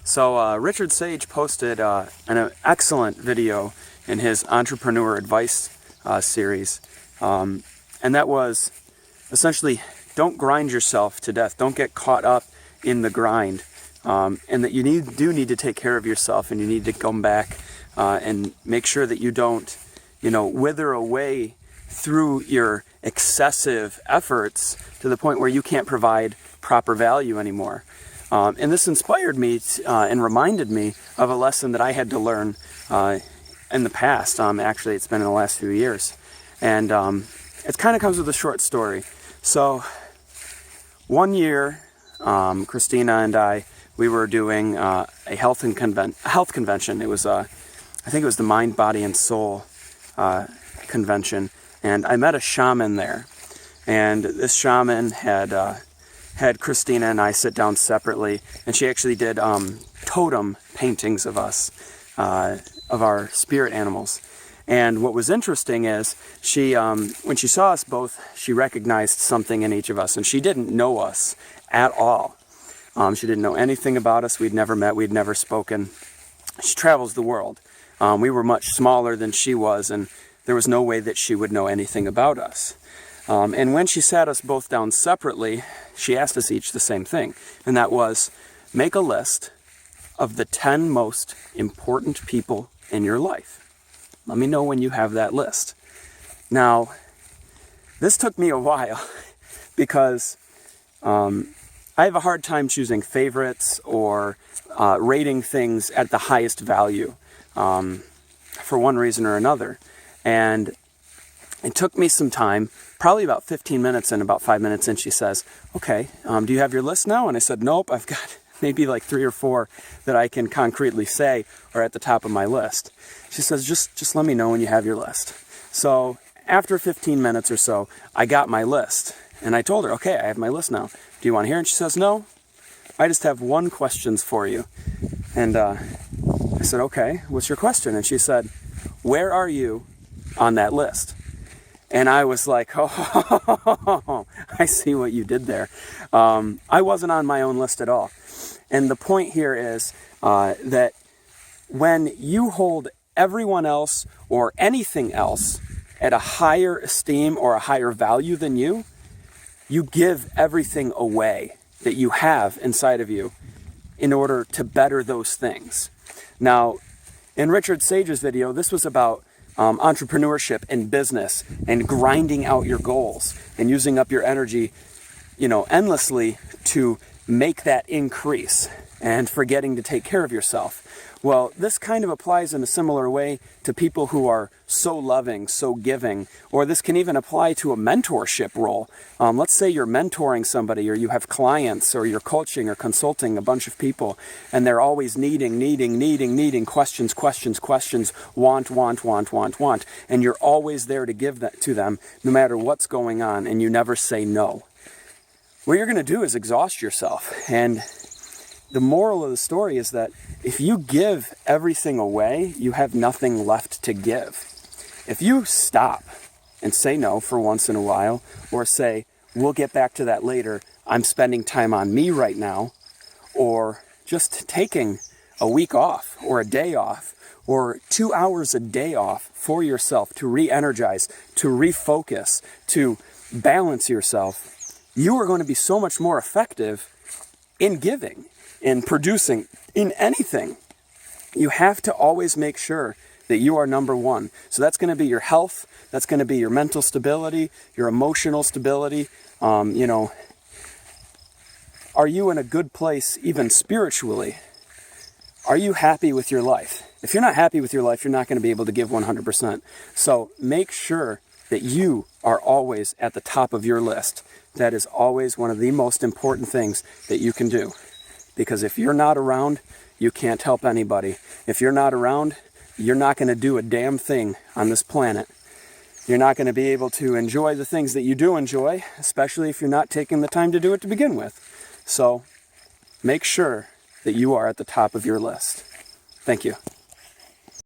So Richard Sage posted an excellent video in his Entrepreneur Advice series, and that was essentially, don't grind yourself to death. Don't get caught up in the grind, and that you do need to take care of yourself, and you need to come back and make sure that you don't, wither away through your excessive efforts to the point where you can't provide proper value anymore. And this inspired me and reminded me of a lesson that I had to learn in the past. Actually, it's been in the last few years. And it kind of comes with a short story. So one year, Christina and we were doing a health convention. It was, I think it was the Mind, Body, and Soul convention. And I met a shaman there. And this shaman had Christina and I sit down separately, and she actually did totem paintings of us, of our spirit animals. And what was interesting is she, when she saw us both, she recognized something in each of us, and she didn't know us at all. She didn't know anything about us. We'd never met. We'd never spoken. She travels the world. We were much smaller than she was, and there was no way that she would know anything about us. And when she sat us both down separately, she asked us each the same thing, and that was, make a list of the 10 most important people in your life. Let me know when you have that list. Now, this took me a while because I have a hard time choosing favorites or rating things at the highest value for one reason or another. And it took me some time, probably about 15 minutes, and about 5 minutes in, she says, okay, do you have your list now? And I said, nope, I've got maybe like 3 or 4 that I can concretely say are at the top of my list. She says, just let me know when you have your list. So after 15 minutes or so, I got my list. And I told her, okay, I have my list now. Do you want to hear? And she says, no, I just have one question for you. And I said, okay, what's your question? And she said, where are you on that list? And I was like, oh, I see what you did there. I wasn't on my own list at all. And the point here is that when you hold everyone else or anything else at a higher esteem or a higher value than you, you give everything away that you have inside of you in order to better those things. Now, in Richard Sage's video, this was about entrepreneurship and business and grinding out your goals and using up your energy, endlessly to make that increase and forgetting to take care of yourself. Well, this kind of applies in a similar way to people who are so loving, so giving, or this can even apply to a mentorship role. Let's say you're mentoring somebody, or you have clients, or you're coaching or consulting a bunch of people, and they're always needing, questions, want, and you're always there to give that to them no matter what's going on, and you never say no. What you're going to do is exhaust yourself. And the moral of the story is that if you give everything away, you have nothing left to give. If you stop and say no for once in a while, or say, we'll get back to that later, I'm spending time on me right now, or just taking a week off or a day off, or 2 hours a day off for yourself to re-energize, to refocus, to balance yourself, you are going to be so much more effective in giving, in producing, in anything. You have to always make sure that you are number one. So that's going to be your health, that's going to be your mental stability, your emotional stability. Are you in a good place even spiritually? Are you happy with your life? If you're not happy with your life, you're not going to be able to give 100%. So make sure that you are always at the top of your list. That is always one of the most important things that you can do. Because if you're not around, you can't help anybody. If you're not around, you're not going to do a damn thing on this planet. You're not going to be able to enjoy the things that you do enjoy, especially if you're not taking the time to do it to begin with. So make sure that you are at the top of your list. Thank you.